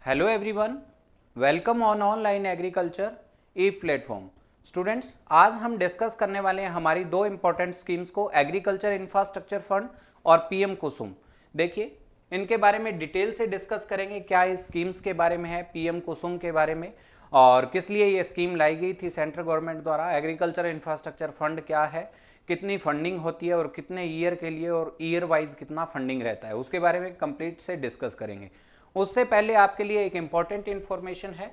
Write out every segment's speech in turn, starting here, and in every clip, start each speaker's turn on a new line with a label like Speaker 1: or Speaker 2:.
Speaker 1: Hello everyone, welcome on online agriculture E platform. Students, आज हम discuss करने वाले हैं हमारी दो इंपॉर्टेंट स्कीम्स को, एग्रीकल्चर इंफ्रास्ट्रक्चर फंड और पीएम कुसुम। देखिए, इनके बारे में डिटेल से डिस्कस करेंगे, क्या इस स्कीम्स के बारे में है, पीएम कुसुम के बारे में, और किस लिए ये स्कीम लाई गई थी सेंट्रल गवर्नमेंट द्वारा। एग्रीकल्चर इंफ्रास्ट्रक्चर फंड क्या है, कितनी फंडिंग होती है और कितने ईयर के लिए और ईयर वाइज कितना फंडिंग रहता है, उसके बारे में कंप्लीट से डिस्कस करेंगे। उससे पहले आपके लिए एक इंपॉर्टेंट इंफॉर्मेशन है,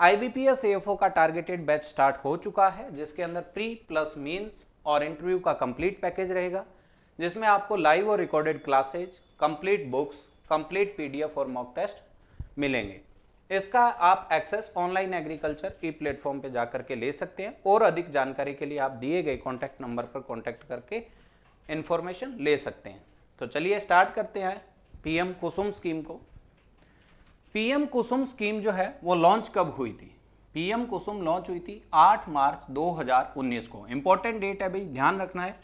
Speaker 1: आईबीपीएस एएफओ का टारगेटेड बैच स्टार्ट हो चुका है, जिसके अंदर प्री प्लस मीन्स और इंटरव्यू का कंप्लीट पैकेज रहेगा, जिसमें आपको लाइव और recorded classes, complete books, complete PDF और मॉक टेस्ट मिलेंगे। इसका आप एक्सेस ऑनलाइन एग्रीकल्चर ई प्लेटफॉर्म पे जाकर के ले सकते हैं, और अधिक जानकारी के लिए आप दिए गए कॉन्टैक्ट नंबर पर कॉन्टैक्ट करके इंफॉर्मेशन ले सकते हैं। तो चलिए स्टार्ट करते हैं पीएम कुसुम स्कीम को। पीएम कुसुम स्कीम जो है वो लॉन्च कब हुई थी? पीएम कुसुम लॉन्च हुई थी 8 मार्च 2019 को। इंपॉर्टेंट डेट है भाई, ध्यान रखना है।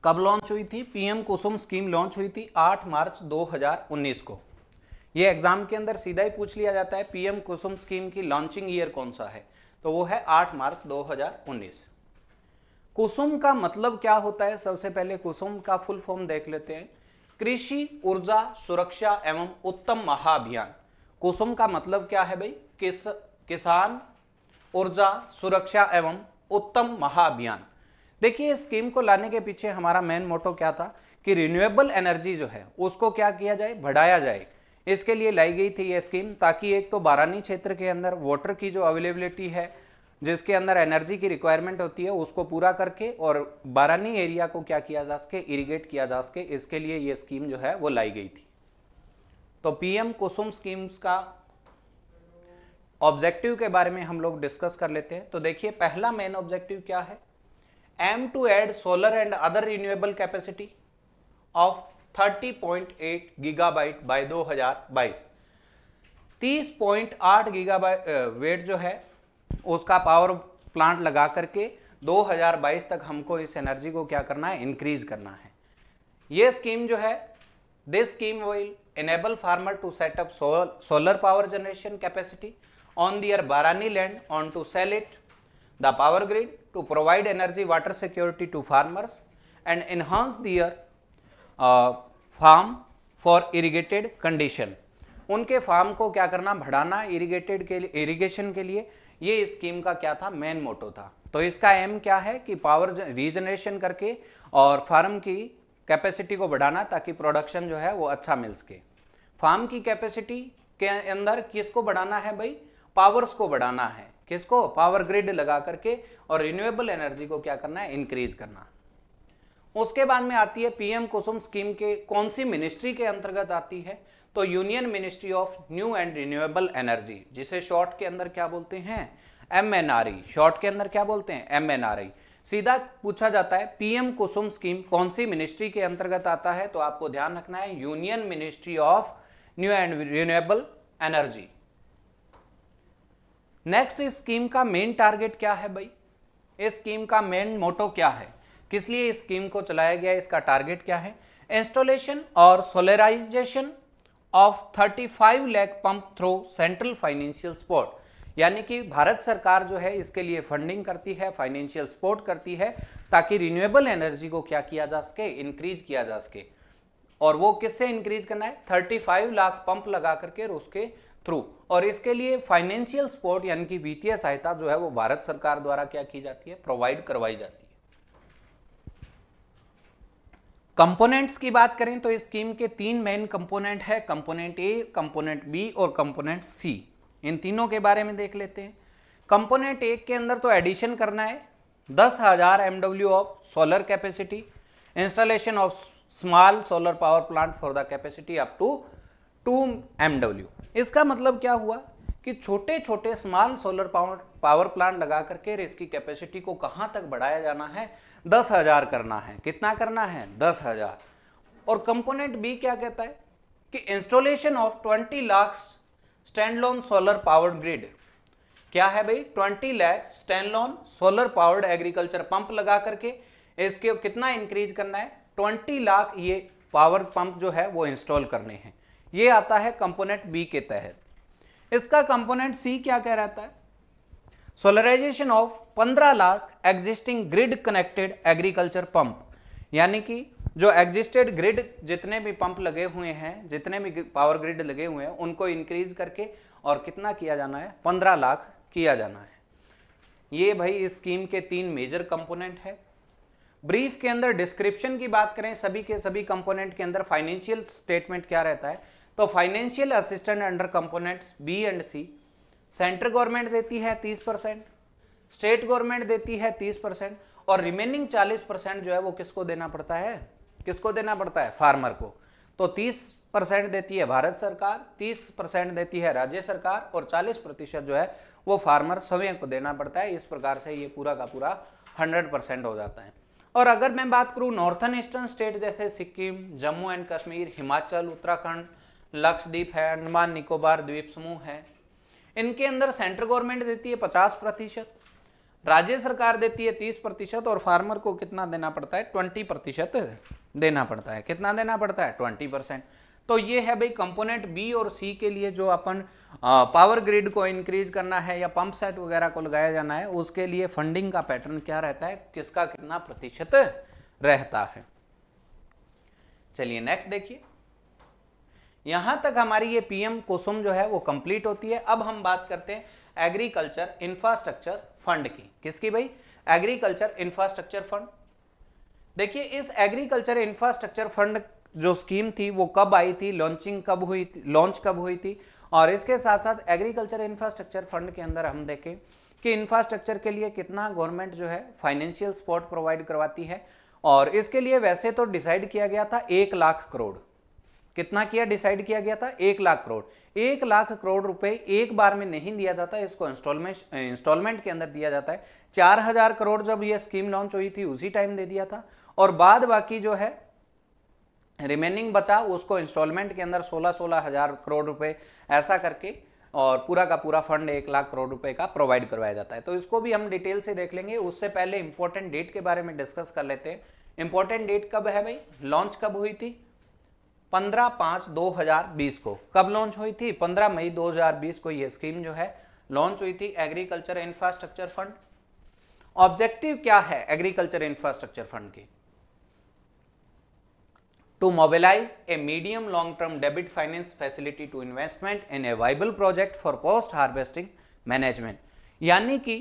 Speaker 1: कब लॉन्च हुई थी? पीएम कुसुम स्कीम लॉन्च हुई थी 8 मार्च 2019 को। ये एग्जाम के अंदर सीधा ही पूछ लिया जाता है, पीएम कुसुम स्कीम की लॉन्चिंग ईयर कौन सा है, तो वो है 8 मार्च 2019। कुसुम का मतलब क्या होता है? सबसे पहले कुसुम का फुल फॉर्म देख लेते हैं, कृषि ऊर्जा सुरक्षा एवं उत्तम महाअभियान। कुसुम का मतलब क्या है भाई? किसान ऊर्जा सुरक्षा एवं उत्तम महाअभियान। देखिए, इस स्कीम को लाने के पीछे हमारा मेन मोटो क्या था कि रिन्यूएबल एनर्जी जो है उसको क्या किया जाए, बढ़ाया जाए। इसके लिए लाई गई थी ये स्कीम, ताकि एक तो बारानी क्षेत्र के अंदर वाटर की जो अवेलेबिलिटी है, जिसके अंदर एनर्जी की रिक्वायरमेंट होती है, उसको पूरा करके और बारानी एरिया को क्या किया जा सके, इरिगेट किया जा सके। इसके लिए ये स्कीम जो है वो लाई गई थी। तो पीएम कुसुम स्कीम्स का ऑब्जेक्टिव के बारे में हम लोग डिस्कस कर लेते हैं। तो देखिए, पहला मेन ऑब्जेक्टिव क्या है? Aim to add solar and other renewable capacity of 30.8 gigabyte by 2022। 30.8 gigabyte weight जो है उसका पावर प्लांट लगा करके 2022 तक हमको इस एनर्जी को क्या करना है, इंक्रीज करना है। ये स्कीम जो है, this scheme will enable farmer to set up solar power generation capacity on their Barani land on to sell it the power grid to provide energy water security to farmers and enhance their farm for irrigated condition। उनके farm को क्या करना, बढ़ाना, irrigated के लिए, irrigation के लिए। ये स्कीम का क्या था, मेन मोटो था। तो इसका एम क्या है कि पावर रीजनरेशन करके और फार्म की कैपेसिटी को बढ़ाना, ताकि प्रोडक्शन जो है वो अच्छा मिल सके। फार्म की कैपेसिटी के अंदर किसको बढ़ाना है भाई? पावर्स को बढ़ाना है। किसको? पावर ग्रिड लगा करके, और रिन्यूएबल एनर्जी को क्या करना है, इंक्रीज करना। उसके बाद में आती है पीएम कुसुम स्कीम के कौन सी मिनिस्ट्री के अंतर्गत आती है? तो union ministry of new and renewable energy, जिसे शॉर्ट के अंदर क्या बोलते हैं, एमएनआरई। शॉर्ट के अंदर क्या बोलते हैं, एमएनआरई। सीधा पूछा जाता है पीएम कुसुम स्कीम कौन सी मिनिस्ट्री के अंतर्गत आता है, तो आपको ध्यान रखना है union ministry of new and renewable energy. Next, इस स्कीम का मेन टारगेट क्या है भाई? इस स्कीम का मेन मोटो क्या है, किस लिए इस स्कीम को चलाया गया, इसका टारगेट क्या है? इंस्टॉलेशन और solarisation of 35 lakh pump through central financial support. यानी कि भारत सरकार जो है इसके लिए फंडिंग करती है, फाइनेंशियल सपोर्ट करती है, ताकि रिन्यूएबल एनर्जी को क्या किया जा सके, इंक्रीज किया जा सके। और वो किससे इंक्रीज करना है? 35 लाख पंप लगा करके उसके थ्रू। और इसके लिए फाइनेंशियल सपोर्ट यानी कि वित्तीय सहायता जो है वो भारत सरकार द्वारा क्या की जाती है, प्रोवाइड करवाई जाती है। कंपोनेंट्स की बात करें तो इस स्कीम के 3 मेन कंपोनेंट है, कंपोनेंट ए, कंपोनेंट बी और कंपोनेंट सी। इन तीनों के बारे में देख लेते हैं। कंपोनेंट ए के अंदर तो एडिशन करना है 10,000 MW of solar capacity, installation of small solar power plant for the capacity up to 2 MW। इसका मतलब क्या हुआ कि छोटे छोटे स्मॉल सोलर पावर प्लांट लगा करके इसकी कैपेसिटी को कहां तक बढ़ाया जाना है, 10,000 करना है। कितना करना है? 10,000। और कंपोनेंट बी क्या कहता है कि installation of 20 lakh standalone solar powered grid. क्या है भाई? 20 lakh standalone solar powered agriculture pump लगा करके इसके कितना इंक्रीज करना है, 20 लाख ये पावर पंप जो है वो इंस्टॉल करने हैं। ये आता है कंपोनेंट बी के तहत। इसका कंपोनेंट सी क्या कह रहता है, solarisation of 15 lakh existing grid connected agriculture pump, यानी कि जो एग्जिस्टेड ग्रिड जितने भी पंप लगे हुए हैं, जितने भी पावर ग्रिड लगे हुए हैं, उनको इंक्रीज करके और कितना किया जाना है, 15 लाख किया जाना है। ये भाई इस स्कीम के 3 मेजर कंपोनेंट है। ब्रीफ के अंदर डिस्क्रिप्शन की बात करें सभी के सभी कंपोनेंट के अंदर, फाइनेंशियल स्टेटमेंट क्या रहता है, तो financial assistant under components B and C central government देती है 30%, स्टेट गवर्नमेंट देती है 30%, और रिमेनिंग 40% जो है वो किसको देना पड़ता है, किसको देना पड़ता है, फार्मर को। तो 30% देती है भारत सरकार, 30% देती है राज्य सरकार, और 40% जो है वो फार्मर स्वयं को देना पड़ता है। इस प्रकार से ये पूरा का पूरा 100% हो जाता है। और अगर मैं बात करूं नॉर्थन ईस्टर्न स्टेट जैसे सिक्किम, जम्मू एंड कश्मीर, हिमाचल, उत्तराखंड, लक्षद्वीप है, अंडमान निकोबार द्वीप समूह है, इनके अंदर सेंट्रल गवर्नमेंट देती है 50%, राज्य सरकार देती है 30%, और फार्मर को कितना देना पड़ता है, 20% देना पड़ता है। कितना देना पड़ता है, 20%। तो ये है भाई कंपोनेंट बी और सी के लिए जो अपन पावर ग्रिड को इंक्रीज करना है या पंप सेट वगैरह को लगाया जाना है, उसके लिए फंडिंग का पैटर्न क्या रहता है, किसका कितना प्रतिशत रहता है। चलिए नेक्स्ट देखिए, यहां तक हमारी ये पीएम कुसुम जो है वो कंप्लीट होती है। अब हम बात करते हैं एग्रीकल्चर इंफ्रास्ट्रक्चर फंड की। किसकी भाई, एग्रीकल्चर इंफ्रास्ट्रक्चर फंड। देखिए इस एग्रीकल्चर इंफ्रास्ट्रक्चर फंड जो स्कीम थी वो कब आई थी, लॉन्च कब हुई थी, और इसके साथ साथ एग्रीकल्चर इंफ्रास्ट्रक्चर फंड के अंदर हम देखें कि इंफ्रास्ट्रक्चर के लिए कितना गवर्नमेंट जो है फाइनेंशियल सपोर्ट प्रोवाइड करवाती है। और इसके लिए वैसे तो डिसाइड किया गया था 1 लाख करोड़, कितना किया, डिसाइड किया गया था 1 लाख करोड़। 1 लाख करोड़ रुपए एक बार में नहीं दिया जाता, इसको इंस्टॉलमेंट के अंदर दिया जाता है। 4000 करोड़ जब ये स्कीम लॉन्च हुई थी उसी टाइम दे दिया था, और बाद बाकी जो है रिमेनिंग बचा उसको इंस्टॉलमेंट के अंदर 16-16 हजार करोड़ रुपए ऐसा करके, और पूरा का पूरा फंड 1 लाख करोड़ रुपए का प्रोवाइड करवाया जाता है। तो इसको भी हम डिटेल से देख लेंगे। उससे पहले इंपॉर्टेंट डेट के बारे में डिस्कस कर लेते हैं। इंपॉर्टेंट डेट कब है भाई, लॉन्च कब हुई थी, 15/5/2020 को। कब लॉन्च हुई थी, 15 मई 2020 को ये स्कीम जो है लॉन्च हुई थी, एग्रीकल्चर इंफ्रास्ट्रक्चर फंड। ऑब्जेक्टिव क्या है एग्रीकल्चर इंफ्रास्ट्रक्चर फंड की, to mobilize a medium long term debit finance facility to investment in a viable project for post harvesting management, यानी कि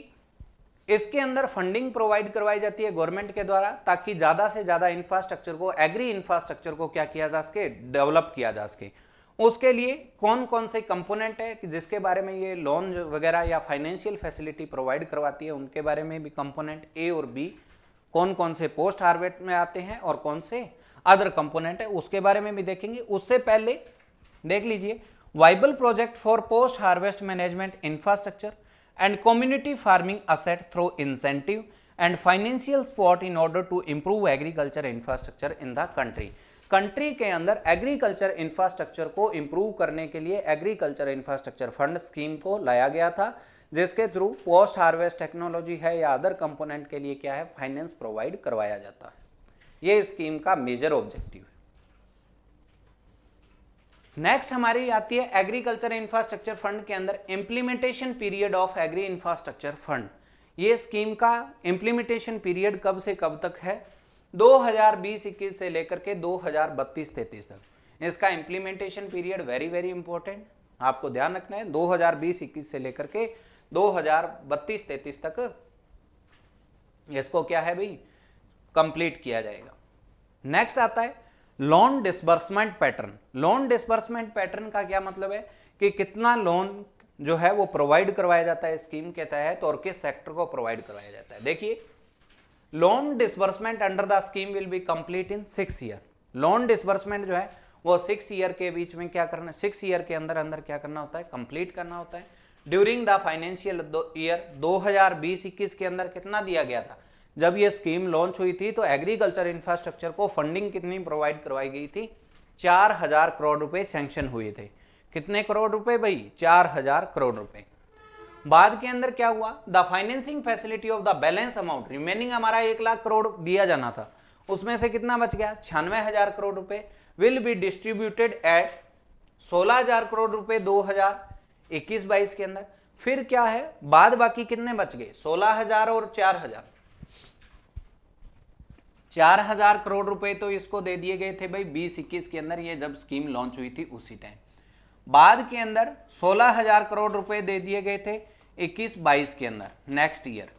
Speaker 1: इसके अंदर फंडिंग प्रोवाइड करवाई जाती है गवर्नमेंट के द्वारा, ताकि ज्यादा से ज्यादा इंफ्रास्ट्रक्चर को, एग्री इंफ्रास्ट्रक्चर को क्या किया जा सके, डेवलप किया जा सके। उसके लिए कौन कौन से कंपोनेंट है कि जिसके बारे में ये लोन वगैरह या फाइनेंशियल फैसिलिटी प्रोवाइड करवाती है, उनके बारे में भी कंपोनेंट ए और बी कौन कौन से पोस्ट हार्वेस्ट में आते हैं और कौन से अदर कंपोनेंट है, उसके बारे में भी देखेंगे। उससे पहले देख लीजिए, viable project for post harvest management infrastructure and community farming asset through incentive and financial support in order to improve agriculture infrastructure in the country के अंदर एग्रीकल्चर इंफ्रास्ट्रक्चर को इंप्रूव करने के लिए एग्रीकल्चर इंफ्रास्ट्रक्चर फंड स्कीम को लाया गया था, जिसके थ्रू पोस्ट हार्वेस्ट टेक्नोलॉजी है या अदर कंपोनेंट के लिए क्या है, फाइनेंस प्रोवाइड करवाया जाता है। ये स्कीम का मेजर ऑब्जेक्टिव है। नेक्स्ट हमारी आती है एग्रीकल्चर इंफ्रास्ट्रक्चर फंड के अंदर implementation period of agri infrastructure fund. ये स्कीम का इम्प्लीमेंटेशन पीरियड कब से कब तक है, 2020-21 से लेकर के 2032-33 तक। इसका implementation period very very important, आपको ध्यान रखना है। 2020-21 से लेकर के 2032-33 तक इसको क्या है भाई, कंप्लीट किया जाएगा। नेक्स्ट आता है loan disbursement pattern. Loan disbursement pattern का क्या मतलब है कि कितना लोन जो है वो प्रोवाइड करवाया जाता है स्कीम के तहत और किस सेक्टर को प्रोवाइड करवाया जाता है। देखिए, loan disbursement under the scheme will be complete in 6 year. Loan disbursement जो है वो 6 ईयर के बीच में क्या करना, 6 ईयर के अंदर अंदर क्या करना होता है, कंप्लीट करना होता है। ड्यूरिंग द फाइनेंशियल ईयर 2020-21 के अंदर कितना दिया गया था, जब ये स्कीम लॉन्च हुई थी तो एग्रीकल्चर इंफ्रास्ट्रक्चर को फंडिंग कितनी प्रोवाइड करवाई गई थी, 4000 करोड़ रुपए सैंक्शन हुए थे। कितने करोड़ रुपए भाई, 4000 करोड़ रुपए। बाद के अंदर क्या हुआ, the financing facility of the balance amount, remaining हमारा 1 लाख करोड़ दिया जाना था, उसमें से कितना बच गया, 96,000 करोड़ रुपए, will be distributed at 16,000 crore रुपए 2021-22 के अंदर। फिर क्या है, बाद बाकी कितने बच गए, 16,000 और 4,000। 4,000 करोड़ रुपए तो इसको दे दिए गए थे भाई 20-21 के अंदर, ये जब स्कीम लॉन्च हुई थी उसी टाइम। बाद के अंदर 16,000 करोड़ रुपए दे दिए गए थे 21-22 के अंदर, नेक्स्ट ईयर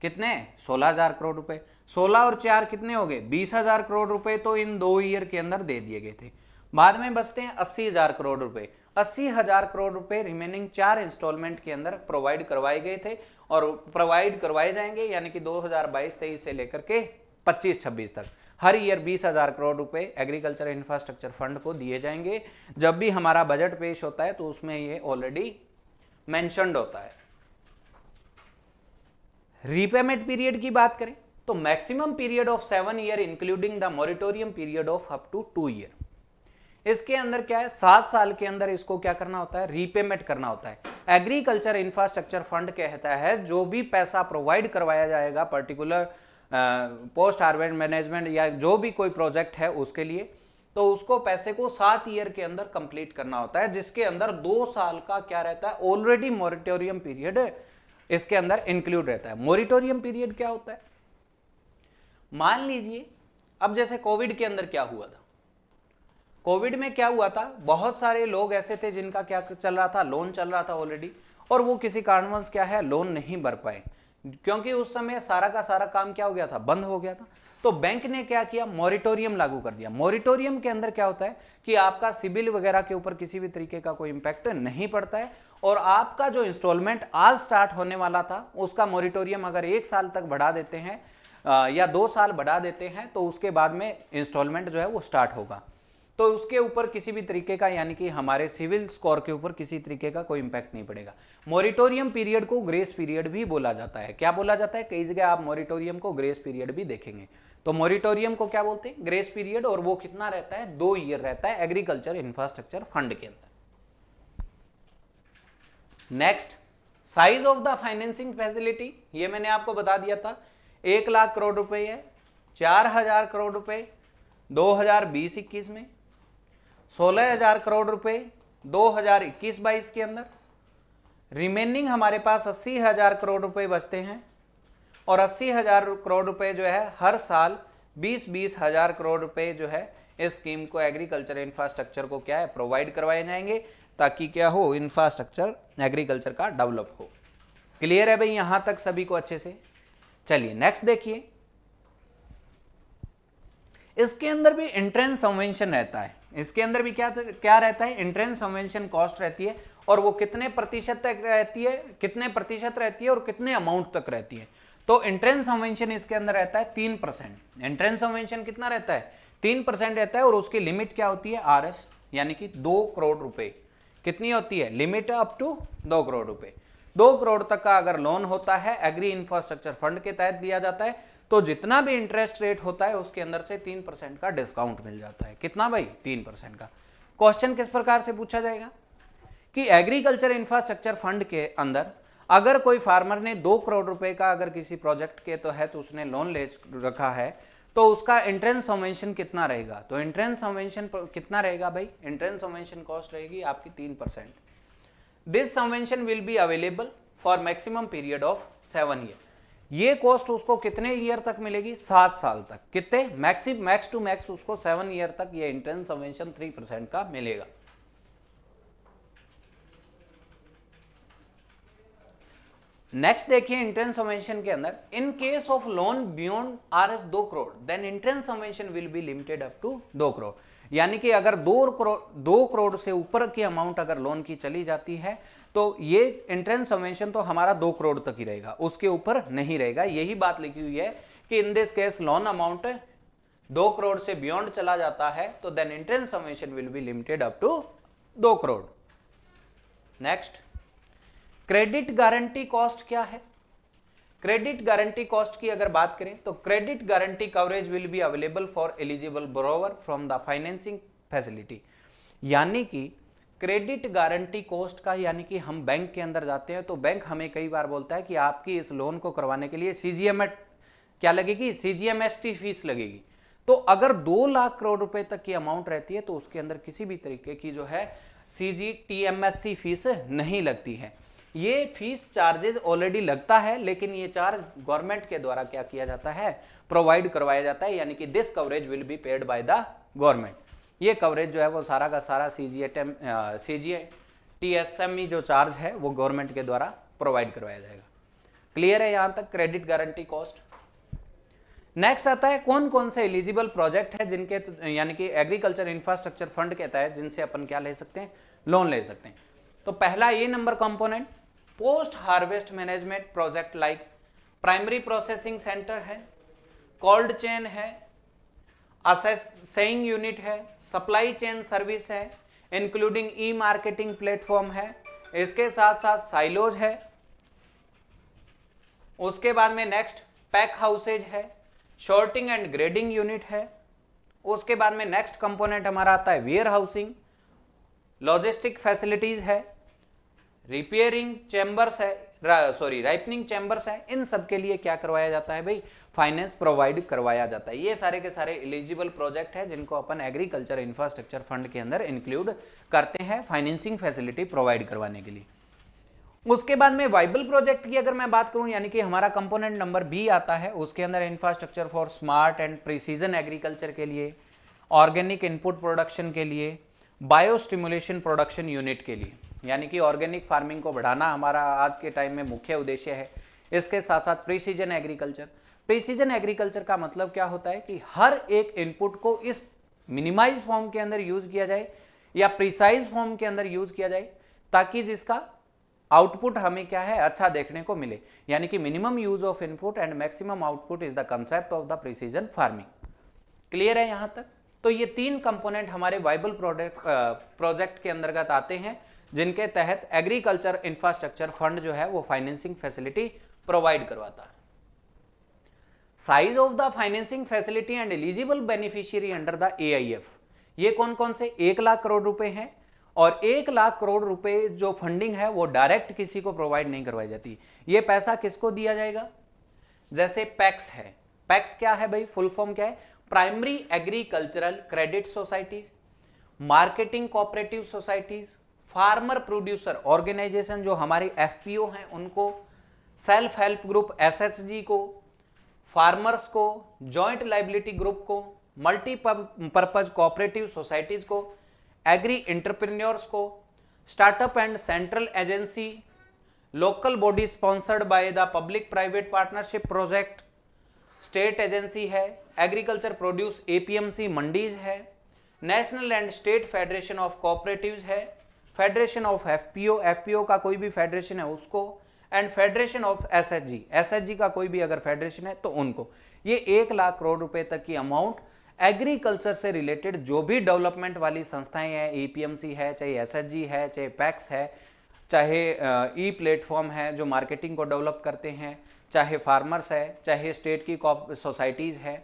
Speaker 1: कितने, 16,000 करोड़ रुपए। 16 और 4 कितने हो गए, 20,000 करोड़ रुपए तो इन 2 ईयर के अंदर दे दिए गए थे। बाद में बचते हैं 80,000 करोड़ रुपए। 80,000 करोड़ रुपए रिमेनिंग 4 इंस्टॉलमेंट के अंदर प्रोवाइड करवाए गए थे और प्रोवाइड करवाए जाएंगे, यानी कि 2022-23 से लेकर के 25-26 तक हर ईयर 20,000 करोड़ रुपए एग्रीकल्चर इंफ्रास्ट्रक्चर फंड को दिए जाएंगे। जब भी हमारा बजट पेश होता है तो उसमें ये ऑलरेडी मेंशन्ड होता है। रीपेमेंट पीरियड की बात करें तो maximum period of 7 year including the moratorium period of up to 2 year. इसके अंदर क्या है, 7 साल के अंदर इसको क्या करना होता है, रीपेमेंट करना होता है। एग्रीकल्चर इंफ्रास्ट्रक्चर फंड कहता है जो भी पैसा प्रोवाइड करवाया जाएगा पर्टिकुलर पोस्ट हार्वेस्ट मैनेजमेंट या जो भी कोई प्रोजेक्ट है उसके लिए, तो उसको पैसे को 7 ईयर के अंदर कंप्लीट करना होता है, जिसके अंदर 2 साल का क्या रहता है, ऑलरेडी मॉरिटोरियम पीरियड इसके अंदर इंक्लूड रहता है। मॉरिटोरियम पीरियड क्या होता है, मान लीजिए अब जैसे कोविड के अंदर क्या हुआ था, कोविड में क्या हुआ था, बहुत सारे लोग ऐसे थे जिनका क्या चल रहा था, लोन चल रहा था ऑलरेडी, और वो किसी कारणवश क्या है लोन नहीं भर पाए, क्योंकि उस समय सारा का सारा काम क्या हो गया था, बंद हो गया था। तो बैंक ने क्या किया, मॉरिटोरियम लागू कर दिया। मॉरिटोरियम के अंदर क्या होता है कि आपका सिबिल वगैरह के ऊपर किसी भी तरीके का कोई इंपैक्ट नहीं पड़ता है, और आपका जो इंस्टॉलमेंट आज स्टार्ट होने वाला था उसका मॉरिटोरियम अगर 1 साल तक बढ़ा देते हैं या 2 साल बढ़ा देते हैं तो उसके बाद में इंस्टॉलमेंट जो है वो स्टार्ट होगा, तो उसके ऊपर किसी भी तरीके का, यानी कि हमारे सिविल स्कोर के ऊपर किसी तरीके का कोई इंपैक्ट नहीं पड़ेगा। मॉरिटोरियम पीरियड को ग्रेस पीरियड भी बोला जाता है। क्या बोला जाता है, कई जगह आप मॉरिटोरियम को ग्रेस पीरियड भी देखेंगे। तो मॉरिटोरियम को क्या बोलते हैं, ग्रेस पीरियड, और वो कितना रहता है, 2 ईयर रहता है एग्रीकल्चर इंफ्रास्ट्रक्चर फंड के अंदर। Next, size of the financing facility, ये मैंने आपको बता दिया था 1 लाख करोड़ रुपए है। 4,000 करोड़ रुपए 2020-21 में, 16,000 करोड़ रुपए 2021-22 के अंदर, रिमेनिंग हमारे पास 80,000 करोड़ रुपए बचते हैं, और 80,000 करोड़ रुपए जो है हर साल 20,000 करोड़ रुपए जो है इस स्कीम को एग्रीकल्चर इंफ्रास्ट्रक्चर को क्या है प्रोवाइड करवाए जाएंगे, ताकि क्या हो, इंफ्रास्ट्रक्चर एग्रीकल्चर का डेवलप हो। क्लियर है भाई यहां तक सभी को अच्छे से। चलिए नेक्स्ट देखिए, इसके अंदर भी एंट्रेंस सबवेंशन रहता है। इसके अंदर भी क्या रहता है, एंट्रेंस सबवेंशन कॉस्ट रहती है, और वो कितने प्रतिशत तक रहती है, कितने प्रतिशत रहती है और कितने अमाउंट तक रहती है। तो एंट्रेंस सबवेंशन इसके अंदर रहता है 3%। एंट्रेंस सबवेंशन कितना रहता है, 3% रहता है, और उसकी लिमिट क्या होती है, RS, यानी कि 2 करोड़ रुपए। कितनी होती है लिमिट, अप टू 2 करोड़ रुपए। 2 करोड़ तक का अगर लोन होता है एग्री इंफ्रास्ट्रक्चर फंड के तहत दिया जाता है, तो जितना भी इंटरेस्ट रेट होता है उसके अंदर से 3% का डिस्काउंट मिल जाता है। कितना भाई, 3% का। क्वेश्चन किस प्रकार से पूछा जाएगा कि एग्रीकल्चर इंफ्रास्ट्रक्चर फंड के अंदर अगर कोई फार्मर ने 2 करोड़ रुपए का अगर किसी प्रोजेक्ट के तहत उसने लोन ले रखा है, तो उसका एंट्रेंस सबवेंशन कितना रहेगा, तो एंट्रेंस सबवेंशन कितना रहेगा भाई, एंट्रेंस सबवेंशन कॉस्ट रहेगी आपकी 3%। This subvention will be available for maximum period of 7 year. ये कॉस्ट उसको कितने ईयर तक मिलेगी, 7 साल तक। कितने, मैक्स टू मैक्स उसको 7 ईयर तक ये एंट्रेंस सबवेंशन 3% का मिलेगा। नेक्स्ट देखिए एंट्रेंस सबवेंशन के अंदर, in case of loan beyond RS 2 crore then entrance subvention will be limited up to 2 crore. यानी कि अगर 2 करोड़ से ऊपर की अमाउंट अगर लोन की चली जाती है तो ये एंट्रेंस सबवेंशन तो हमारा 2 करोड़ तक ही रहेगा, उसके ऊपर नहीं रहेगा। यही बात लिखी हुई है कि in this case loan amount 2 crore से बियॉन्ड चला जाता है तो then entrance subvention will be limited up to 2 crore. Next, credit guarantee cost क्या है। क्रेडिट गारंटी कॉस्ट की अगर बात करें तो credit guarantee coverage will be available for eligible borrower from the financing facility. यानी कि क्रेडिट गारंटी कॉस्ट का, यानी कि हम बैंक के अंदर जाते हैं तो बैंक हमें कई बार बोलता है कि आपकी इस लोन को करवाने के लिए CGM क्या लगेगी, CGMST फीस लगेगी। तो तो अगर 2 लाख करोड़ रुपए तक की अमाउंट रहती है तो उसके अंदर किसी भी तरीके की जो है CGTMSE फीस नहीं लगती है। ये फीस चार्जेस ऑलरेडी लगता है, लेकिन ये चार्ज गवर्नमेंट के द्वारा क्या किया जाता है, प्रोवाइड करवाया जाता है, यानी कि this coverage will be paid by the government. ये कवरेज जो है वो सारा का सारा CGTMSE जो चार्ज है वो गवर्नमेंट के द्वारा प्रोवाइड करवाया जाएगा। क्लियर है यहां तक क्रेडिट गारंटी कॉस्ट। नेक्स्ट आता है कौन कौन से एलिजिबल प्रोजेक्ट है जिनके यानी कि एग्रीकल्चर इंफ्रास्ट्रक्चर फंड के तहत जिनसे अपन क्या ले सकते हैं, लोन ले सकते हैं। तो पहला ये number component post harvest management project like primary processing centre है, कोल्ड चेन है, असेसिंग यूनिट है, सप्लाई चेन सर्विस है, इंक्लूडिंग ई मार्केटिंग प्लेटफॉर्म है, इसके साथ साथ साइलोज है, उसके बाद में नेक्स्ट पैक हाउसेज है, शॉर्टिंग एंड ग्रेडिंग यूनिट है, उसके बाद में नेक्स्ट कंपोनेंट हमारा आता है वेयर हाउसिंग, लॉजिस्टिक फैसिलिटीज है, रिपेयरिंग चैम्बर्स है, राइपनिंग चैम्बर्स है। इन सब के लिए क्या करवाया जाता है भाई, फाइनेंस प्रोवाइड करवाया जाता है। ये सारे के सारे एलिजिबल प्रोजेक्ट है जिनको अपन एग्रीकल्चर इंफ्रास्ट्रक्चर फंड के अंदर इंक्लूड करते हैं फाइनेंसिंग फैसिलिटी प्रोवाइड करवाने के लिए। उसके बाद में वाइबल प्रोजेक्ट की अगर मैं बात करूं, यानी कि हमारा कंपोनेंट नंबर बी आता है, उसके अंदर infrastructure for smart and precision agriculture के लिए, ऑर्गेनिक इनपुट प्रोडक्शन के लिए, बायो स्टिमुलेशन प्रोडक्शन यूनिट के लिए, यानी कि ऑर्गेनिक फार्मिंग को बढ़ाना हमारा आज के टाइम में मुख्य उद्देश्य है। इसके साथ साथ प्रिसीजन एग्रीकल्चर। प्रिसीजन एग्रीकल्चर का मतलब क्या होता है कि हर एक इनपुट को इस मिनिमाइज फॉर्म के अंदर यूज किया जाए या प्रिसाइज फॉर्म के अंदर यूज किया जाए ताकि जिसका आउटपुट हमें क्या है, अच्छा देखने को मिले। यानी कि minimum use of input and maximum output is the concept of the precision farming. Clear है यहां तक। तो ये 3 कंपोनेंट हमारे वाइबल प्रोजेक्ट के अंतर्गत आते हैं जिनके तहत एग्रीकल्चर इंफ्रास्ट्रक्चर फंड जो है वो फाइनेंसिंग फैसिलिटी प्रोवाइड करवाता है। Size of the financing facility and eligible beneficiary under the AIF, ये कौन कौन से 1 लाख करोड़ रुपए हैं, और 1 लाख करोड़ रुपए जो फंडिंग है वो डायरेक्ट किसी को प्रोवाइड नहीं करवाई जाती। ये पैसा किसको दिया जाएगा, जैसे पैक्स है। पैक्स क्या है भाई, फुल फॉर्म क्या है, primary agricultural credit societies, marketing cooperative societies, farmer producer organisation जो हमारी FPO हैं उनको, सेल्फ हेल्प ग्रुप SHG को, फार्मर्स को, जॉइंट लाइबिलिटी ग्रुप को, मल्टीपर्पज कोऑपरेटिव सोसाइटीज को, एग्री एंटरप्रेन्योर्स को, startup and central agency, local body sponsored by the public private partnership project, state agency है, एग्रीकल्चर प्रोड्यूस APMC मंडीज है, national and state federation of cooperatives है, federation of FPO का कोई भी federation है उसको, एंड फेडरेशन ऑफ SHG का कोई भी अगर फेडरेशन है तो उनको। ये 1 लाख करोड़ रुपए तक की अमाउंट एग्रीकल्चर से रिलेटेड जो भी डेवलपमेंट वाली संस्थाएं हैं, APMC है, चाहे SHG है, चाहे पैक्स है, चाहे ई प्लेटफॉर्म है जो मार्केटिंग को डेवलप करते हैं, चाहे फार्मर्स है, चाहे स्टेट की सोसाइटीज़ है,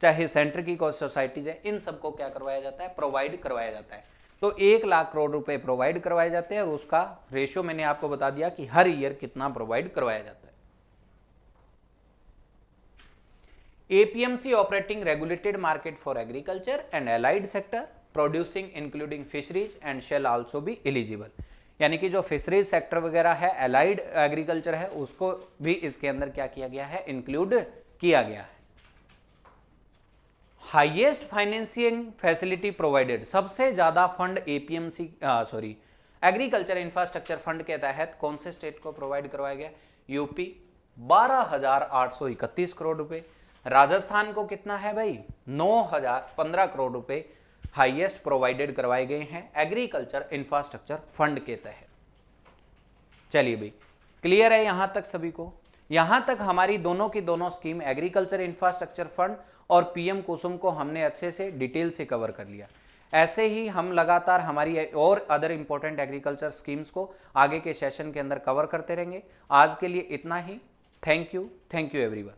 Speaker 1: चाहे सेंटर की सोसाइटीज़ है, इन सबको क्या करवाया जाता है, प्रोवाइड करवाया जाता है। तो 1 लाख करोड़ रुपए प्रोवाइड करवाए जाते हैं और उसका रेशियो मैंने आपको बता दिया कि हर ईयर कितना प्रोवाइड करवाया जाता है। APMC operating regulated market for agriculture and allied sector producing including fisheries and shall also be eligible, यानी कि जो फिशरीज सेक्टर वगैरह है, एलाइड एग्रीकल्चर है, उसको भी इसके अंदर क्या किया गया है, इंक्लूड किया गया है। हाईएस्ट फाइनेंसिंग फैसिलिटी प्रोवाइडेड, सबसे ज्यादा फंड एग्रीकल्चर इंफ्रास्ट्रक्चर फंड के तहत कौन से स्टेट को प्रोवाइड करवाया गया, यूपी 12,831 करोड़ रुपए, राजस्थान को कितना है भाई 9,015 करोड़ रुपए हाईएस्ट प्रोवाइडेड करवाए गए हैं एग्रीकल्चर इंफ्रास्ट्रक्चर फंड के तहत। चलिए भाई क्लियर है यहां तक सभी को। यहां तक हमारी दोनों की दोनों स्कीम एग्रीकल्चर इंफ्रास्ट्रक्चर फंड और PM कुसुम को हमने अच्छे से डिटेल से कवर कर लिया। ऐसे ही हम लगातार हमारी और अदर इंपॉर्टेंट एग्रीकल्चर स्कीम्स को आगे के सेशन के अंदर कवर करते रहेंगे। आज के लिए इतना ही। Thank you everyone.